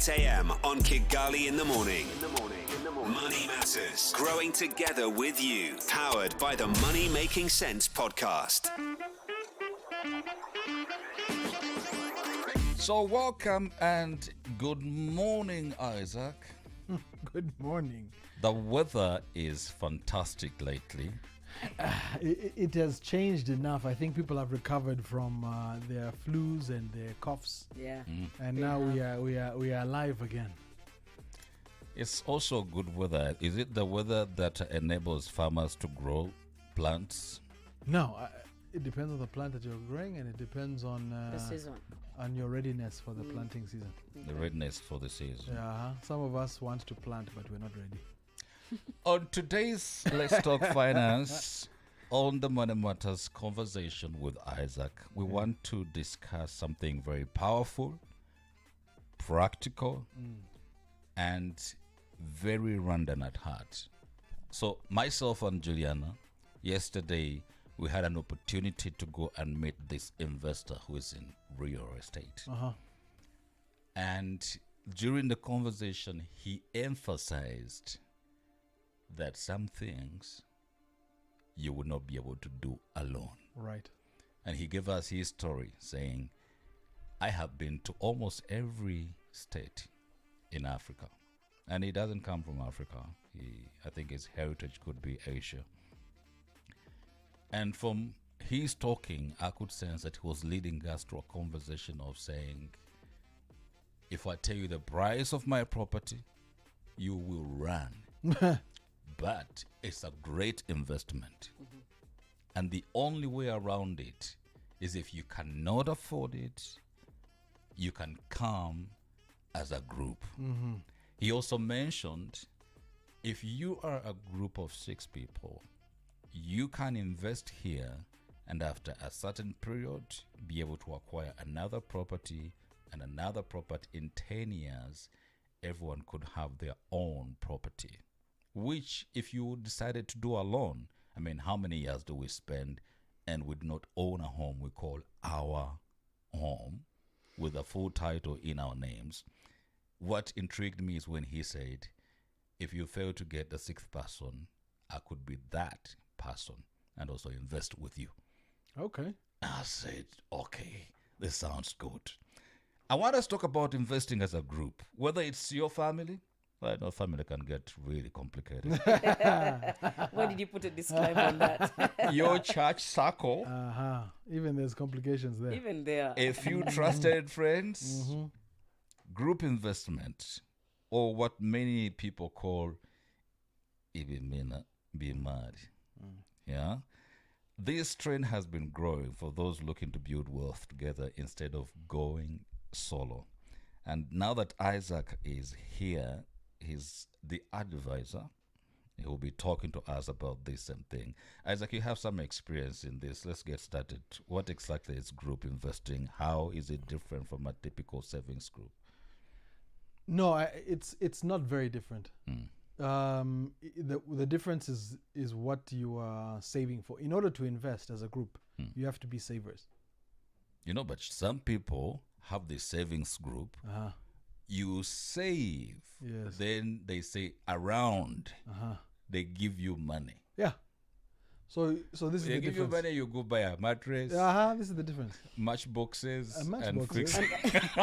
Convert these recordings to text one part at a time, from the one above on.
8 a.m. on Kigali in the morning. Money Matters. Growing together with you. Powered by the Money Making Sense podcast. So welcome and good morning, Isaac. Good morning. The weather is fantastic lately. It has changed enough. I think people have recovered from their flus and their coughs. Yeah. And now we are alive again. It's also good weather. Is it the weather that enables farmers to grow plants? No, it depends on the plant that you're growing, and it depends on The season. on your readiness for the planting season. The readiness for the season. Yeah, some of us want to plant, but we're not ready. On today's Let's Talk Finance, on the Money Matters conversation with Isaac, we want to discuss something very powerful, practical, and very random at heart. So myself and Juliana, yesterday we had an opportunity to go and meet this investor who is in real estate. And during the conversation, he emphasized that some things you will not be able to do alone. Right. And he gave us his story saying, I have been to almost every state in Africa. And he doesn't come from Africa. I think his heritage could be Asia. And from his talking, I could sense that he was leading us to a conversation of saying, if I tell you the price of my property, you will run. But it's a great investment. And the only way around it is if you cannot afford it, you can come as a group. He also mentioned if you are a group of 6 people, you can invest here and after a certain period be able to acquire another property and another property. In 10 years, everyone could have their own property. Which, if you decided to do alone, I mean, how many years do we spend and would not own a home we call our home with a full title in our names? What intrigued me is when he said, if you fail to get the 6th person, I could be that person and also invest with you. Okay. I said, okay, this sounds good. I want us to talk about investing as a group, whether it's your family. I know family can get really complicated. Why did you put a disclaimer on that? Your church circle, Even there's complications there. Even there. a few trusted friends, group investment, or what many people call even being mad. Yeah, this trend has been growing for those looking to build wealth together instead of going solo. And now that Isaac is here, he's the advisor. He will be talking to us about this same thing. Isaac, you have some experience in this. Let's get started. What exactly is group investing? How is it different from a typical savings group? No, it's not very different. The difference is what you are saving for. In order to invest as a group, you have to be savers. You know, but some people have the savings group. You save, Yes. then they say around, they give you money. Yeah. So this is They the give you difference. money, you go buy a mattress, This is the difference. matchboxes, and Matchboxes. fix.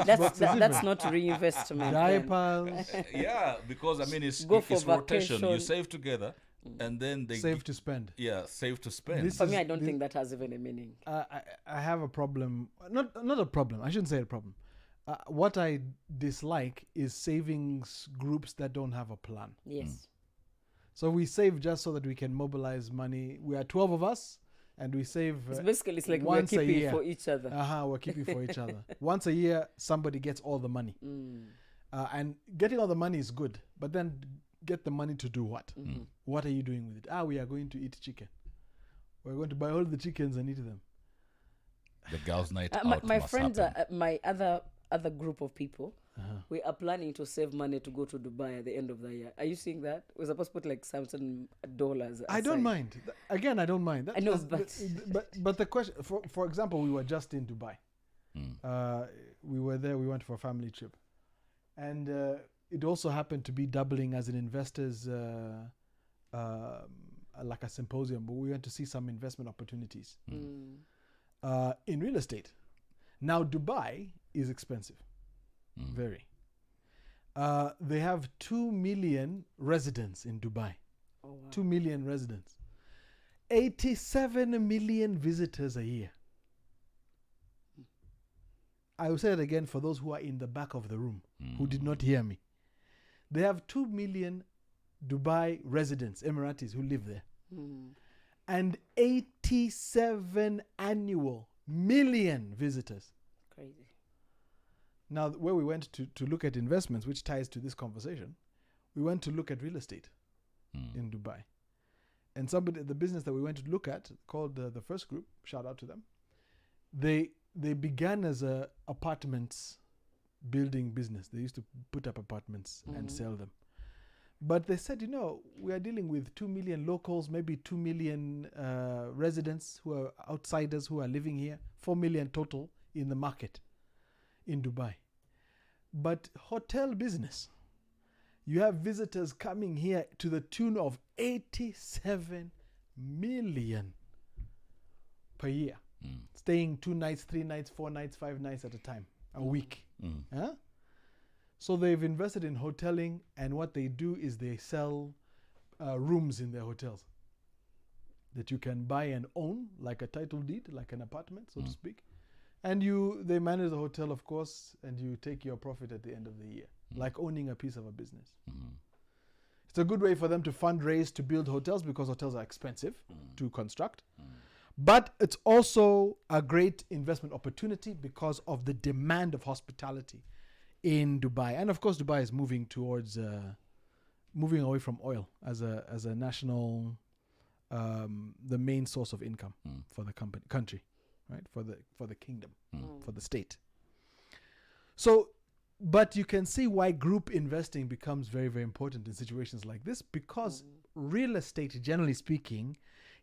That's not reinvestment. then. Diapers, Yeah, because I mean it's Go for rotation. You vacation. save together, and then they save to spend. save to spend. This For is- me, I don't think that has even a meaning. I have a problem. Not a problem. I shouldn't say a problem. What I dislike is savings groups that don't have a plan. Yes. So we save just so that we can mobilize money. We are 12 of us, and we save. It's basically it's like we're once a keeping year. for each other. We're keeping for each other. Once a year, somebody gets all the money. And getting all the money is good, but then get the money to do what? What are you doing with it? We are going to eat chicken. We're going to buy all the chickens and eat them. The girls' night My, out my must friends, happen. my other group of people, we are planning to save money to go to Dubai at the end of the year. Are you seeing that? We're supposed to put like $some. I don't mind. Again, I don't mind. I know, but the question, for example, we were just in Dubai. We were there. We went for a family trip, And it also happened to be doubling as an investors, like a symposium, but we went to see some investment opportunities in real estate. Now, Dubai is expensive, very. They have 2 million residents in Dubai. Oh, wow. 2 million residents. 87 million visitors a year. I will say it again for those who are in the back of the room who did not hear me. They have 2 million Dubai residents, Emiratis, who live there. And 87 annual million visitors. Crazy. Now, where we went to look at investments, which ties to this conversation, we went to look at real estate in Dubai. And the business that we went to look at, called the First Group, shout out to them, they began as a apartments building business. They used to put up apartments and sell them. But they said, we are dealing with 2 million locals, maybe 2 million residents who are outsiders who are living here, 4 million total in the market in Dubai. But hotel business, you have visitors coming here to the tune of 87 million per year. Staying 2 nights, 3 nights, 4 nights, 5 nights at a time, a week. Huh? So they've invested in hoteling, and what they do is they sell rooms in their hotels that you can buy and own, like a title deed, like an apartment, so to speak. And they manage the hotel, of course, and you take your profit at the end of the year, like owning a piece of a business. It's a good way for them to fundraise to build hotels, because hotels are expensive to construct. But it's also a great investment opportunity because of the demand of hospitality in Dubai. And of course, Dubai is moving towards moving away from oil as a national, the main source of income for the country, right? For the kingdom, for the state. So, but you can see why group investing becomes very, very important in situations like this, because real estate, generally speaking,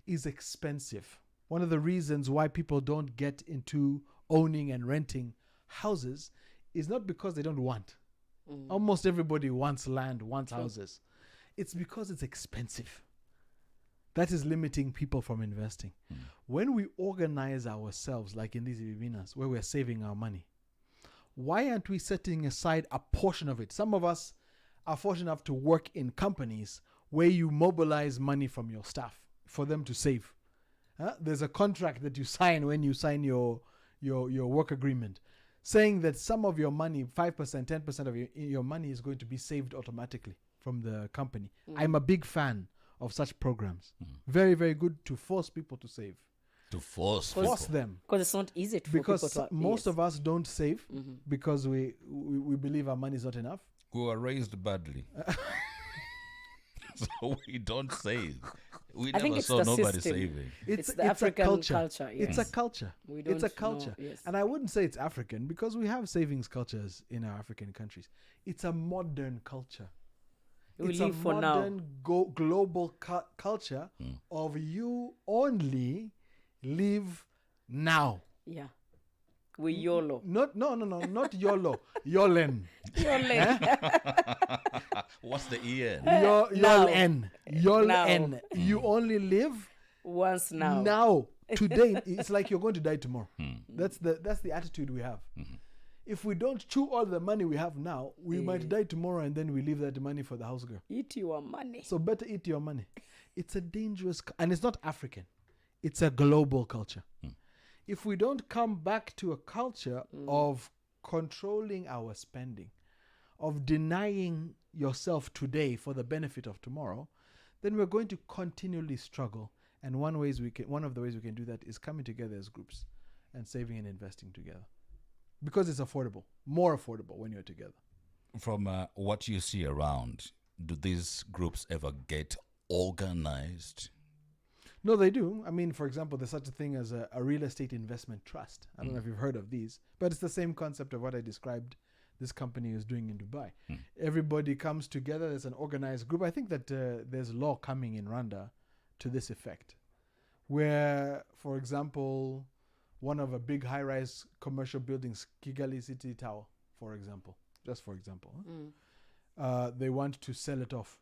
is expensive. One of the reasons why people don't get into owning and renting houses is not because they don't want. Almost everybody wants land, wants houses. It's because it's expensive. That is limiting people from investing. When we organize ourselves, like in these Ibibinas, where we're saving our money, why aren't we setting aside a portion of it? Some of us are fortunate enough to work in companies where you mobilize money from your staff for them to save. There's a contract that you sign when you sign your work agreement, saying that some of your money, 5%, 10% of your money is going to be saved automatically from the company. I'm a big fan of such programs. Very, very good to force people to save. To force them. Because it's not easy for people to... Most of us don't save because we believe our money is not enough. We were raised badly. So we don't save. We never saw nobody saving. It's the African culture. Yes. It's a culture. It's a culture. Yes. And I wouldn't say it's African, because we have savings cultures in our African countries. It's a modern culture. It's a modern global culture of you only live now. Yeah. We YOLO. Not YOLO. Yolen. What's the EN? Yolen. Yolen. You only live once now. Now. Today. It's like you're going to die tomorrow. That's the attitude we have. If we don't chew all the money we have now, we might die tomorrow, and then we leave that money for the house girl. Eat your money. So better eat your money. It's a dangerous, and it's not African. It's a global culture. If we don't come back to a culture of controlling our spending, of denying yourself today for the benefit of tomorrow, then we're going to continually struggle. And one of the ways we can do that is coming together as groups and saving and investing together. Because it's affordable, more affordable when you're together. From what you see around, do these groups ever get organized? No, they do. I mean, for example, there's such a thing as a real estate investment trust. I don't know if you've heard of these, but it's the same concept of what I described this company is doing in Dubai. Everybody comes together. There's an organized group. I think that there's law coming in Rwanda to this effect, where, for example, one of a big high-rise commercial buildings, Kigali City Tower, for example, just for example, they want to sell it off.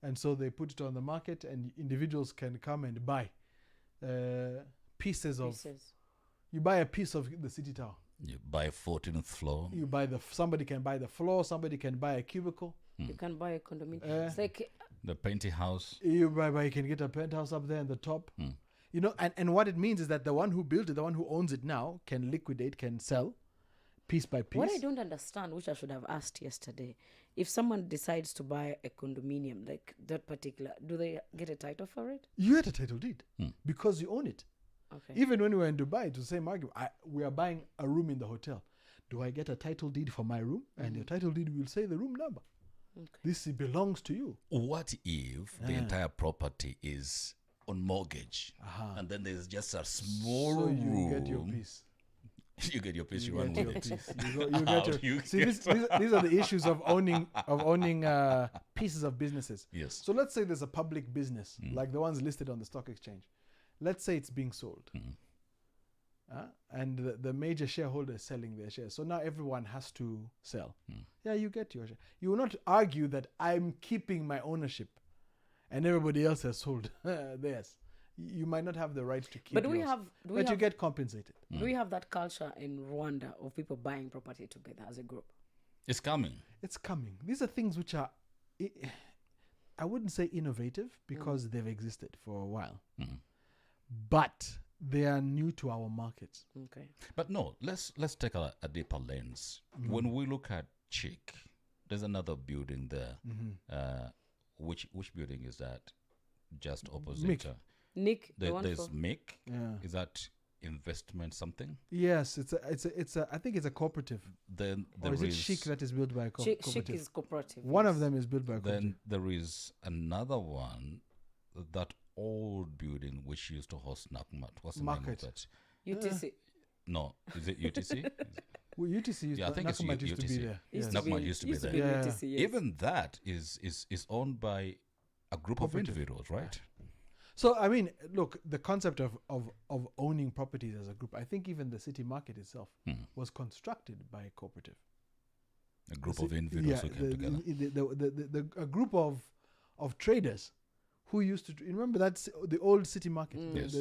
And so they put it on the market, and individuals can come and buy pieces. You buy a piece of the city tower. You buy 14th floor. You buy somebody can buy the floor, somebody can buy a cubicle. You can buy a condominium. It's like The painting house. You can get a penthouse up there in the top. You know, and what it means is that the one who built it, the one who owns it now, can liquidate, can sell piece by piece. what I don't understand, which I should have asked yesterday, if someone decides to buy a condominium, like that particular, do they get a title for it? You had a title deed because you own it. Okay. Even when we were in Dubai, it was the same argument. We are buying a room in the hotel. Do I get a title deed for my room? And your title deed will say the room number. Okay. This belongs to you. What if the entire property is on mortgage, and then there's just a small So room? you get your piece. You get your piece. You You run get with your it. piece. You How get do you your. See, get these are the issues of owning pieces of businesses. Yes. So let's say there's a public business like the ones listed on the stock exchange. Let's say it's being sold, and the major shareholder is selling their shares. So now everyone has to sell. Yeah, you get your share. You will not argue that I'm keeping my ownership, and everybody else has sold theirs. You might not have the right to keep. But do we yours, have? you get compensated. Do we have that culture in Rwanda of people buying property together as a group? It's coming. It's coming. These are things which are, I wouldn't say innovative because they've existed for a while, but they are new to our markets. Okay. But no, let's take a deeper lens. When we look at Chick, there's another building there. Which building is that? Just opposite. Mick. Nick, the one There's for Mick. Yeah. Is that investment something? Yes, it's a. I think it's a cooperative. Then Or there is it is Chic that is built by a Chic cooperative? is cooperative. One of yes. them is built by a cooperative. then there is another one, that old building which used to host Nakmat. What's the name Market. of that? UTC. No, is it UTC? Well, UTC used Yeah, I think it's Nakumatt used to be UTC. there. Used Yes. to Nakmat be- used to be there. Yeah. UTC, yes. Even that is owned by a group of Cooperative. individuals, right? So I mean, look, the concept of owning properties as a group. I think even the city market itself was constructed by a cooperative. A group See, of individuals who came together. A group of traders who used to remember that's the old city market. Yes.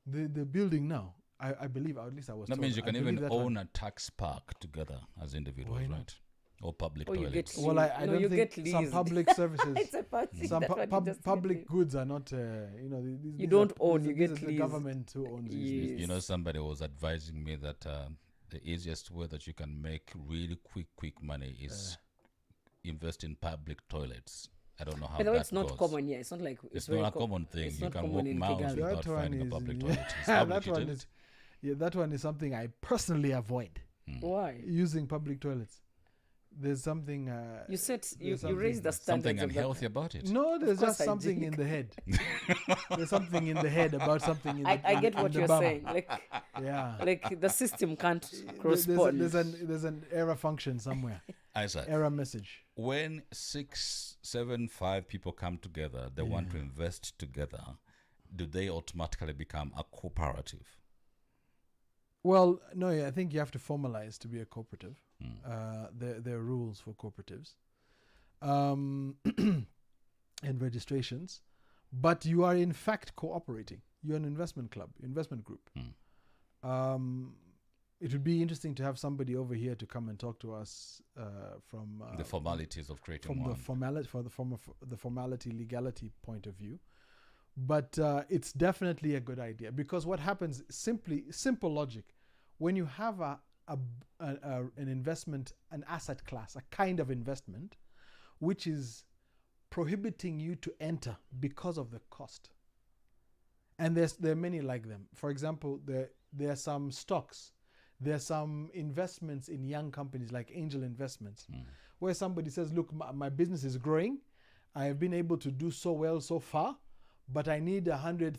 The building now. I believe, or at least I was. That told, means you I can believe even that own one- a tax park together as individuals, Why not? right? Or public Or you toilets. get Well, I No, don't you think get some leased. public services. It's a party. Some That's what you just public get goods are not, these You are- don't own, these you are- get these are the leased. government who owns these things. Yes. You know, somebody was advising me that the easiest way that you can make really quick money is invest in public toilets. I don't know how By the way, that it's not goes. common here. It's not like It's very not a co- common thing. it's You not can common walk in miles Kigali. without That one finding a is- public yeah. toilet. It's that public, one isn't is, it? yeah, that one is something I personally avoid Why? using public toilets. There's something. You said you there's something- raised the standards Something of that. unhealthy about it. No, there's course just I something in drink. the head. There's something in the head about something in the I get in what the you're bum. saying. Like Yeah. like the system can't There's, correspond. there's an error function somewhere. Isaac, Error message. when 6, 7, 5 people come together, they want to invest together, do they automatically become a cooperative? Well, no, I think you have to formalize to be a cooperative. There are rules for cooperatives and registrations, but you are in fact cooperating. You're an investment club, investment group. It would be interesting to have somebody over here to come and talk to us from The formalities of creating from one. the formality legality point of view. But it's definitely a good idea because what happens, simple logic, when you have an investment, an asset class, a kind of investment, which is prohibiting you to enter because of the cost. And there are many like them. For example, there are some stocks, there are some investments in young companies like angel investments, where somebody says, look, my business is growing. I have been able to do so well so far, but I need 100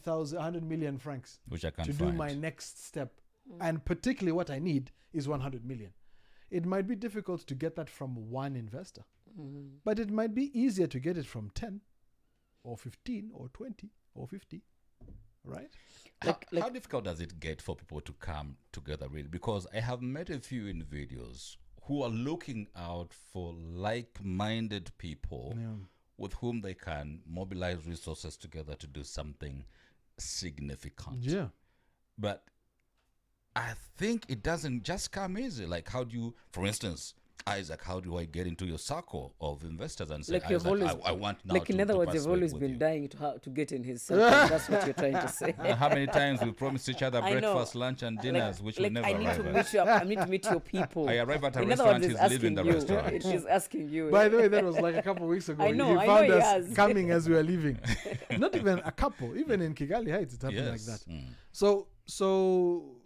million francs Which I can't to find. do my next step. And particularly what I need is 100 million. It might be difficult to get that from one investor, but it might be easier to get it from 10 or 15 or 20 or 50, right? How difficult does it get for people to come together, really? Because I have met a few individuals who are looking out for like-minded people with whom they can mobilize resources together to do something significant. Yeah. But I think it doesn't just come easy. Like, how do you, for instance, Isaac, how do I get into your circle of investors and say, Like you've Isaac, always, I want now like in other words, you've persuade always with been you. dying to get in his circle. That's what you're trying to say. How many times we promise each other I know. breakfast, lunch, and dinners, which we never I need arrive to at. meet you up. I need to meet your people. I arrive at a In other restaurant, words, he's it's leaving asking the you. restaurant. She's asking you. By the way, that was like a couple of weeks ago. I know, You I found know he us has. coming as we were leaving. Not even a couple. Even in Kigali Heights, it happened like Yes. that. So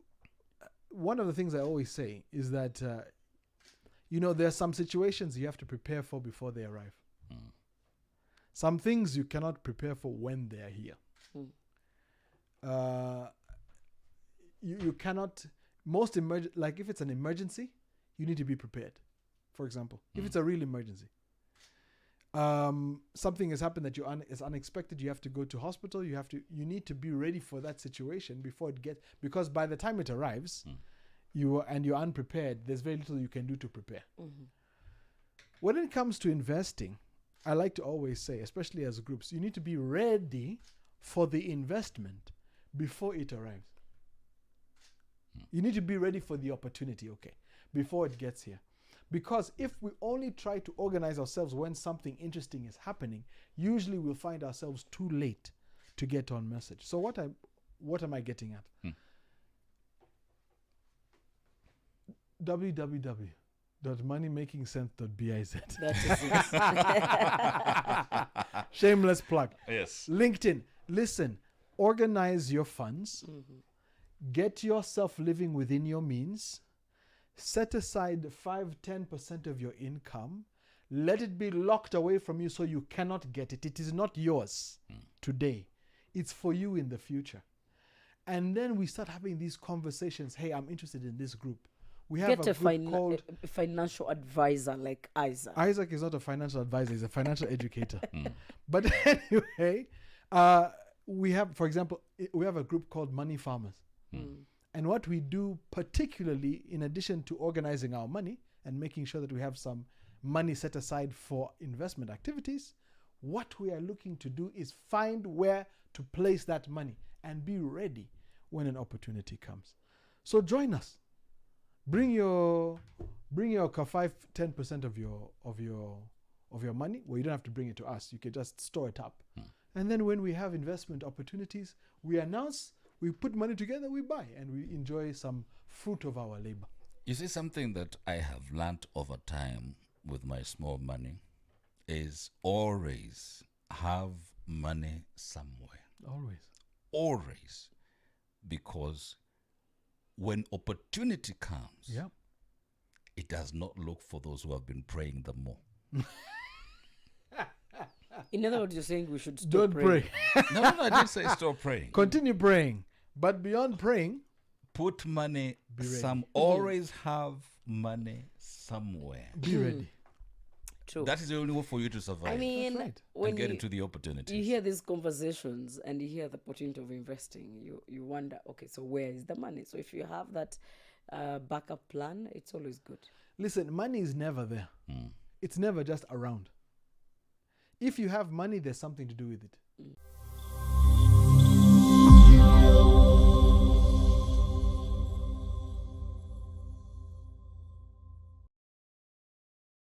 one of the things I always say is that, there are some situations you have to prepare for before they arrive. Some things you cannot prepare for when they are here. You cannot, like if it's an emergency, you need to be prepared. For example, if it's a real emergency, something has happened that is unexpected, you have to go to hospital, you need to be ready for that situation before it gets, because by the time it arrives, you're unprepared, there's very little you can do to prepare. When it comes to investing, I like to always say, especially as groups, you need to be ready for the investment before it arrives. You need to be ready for the opportunity, before it gets here. Because if we only try to organize ourselves when something interesting is happening, usually we'll find ourselves too late to get on message. So what am I getting at? www.moneymakingsense.biz. That is it. Shameless plug. Yes. LinkedIn. Listen, organize your funds. Get yourself living within your means. Set aside 5-10% of your income. Let it be locked away from you so you cannot get it. It is not yours today. It's for you in the future. And then we start having these conversations. Hey, I'm interested in this group. We have Get a a group called... financial advisor like Isaac. Isaac is not a financial advisor. He's a financial educator. But anyway, we have, for example, we have a group called Money Farmers. And what we do, particularly in addition to organizing our money and making sure that we have some money set aside for investment activities, what we are looking to do is find where to place that money and be ready when an opportunity comes. So join us. Bring your 5-10% of your money. Well, you don't have to bring it to us. You can just store it up. And then when we have investment opportunities, we announce, we put money together, we buy, and we enjoy some fruit of our labor. You see, something that I have learned over time with my small money is always have money somewhere. Always. Because when opportunity comes, it does not look for those who have been praying the more. In other words, you're saying we should stop Don't praying. pray. No, I didn't say stop praying. Continue praying. But beyond praying, Put money ready. always have money somewhere. be ready. True. That is the only way for you to survive I mean, That's right. when and get you, into the opportunities. you hear these conversations and you hear the opportunity of investing, you wonder, okay, so where is the money? So if you have that backup plan, it's always good. Listen, money is never there. It's never just around. If you have money, there's something to do with it.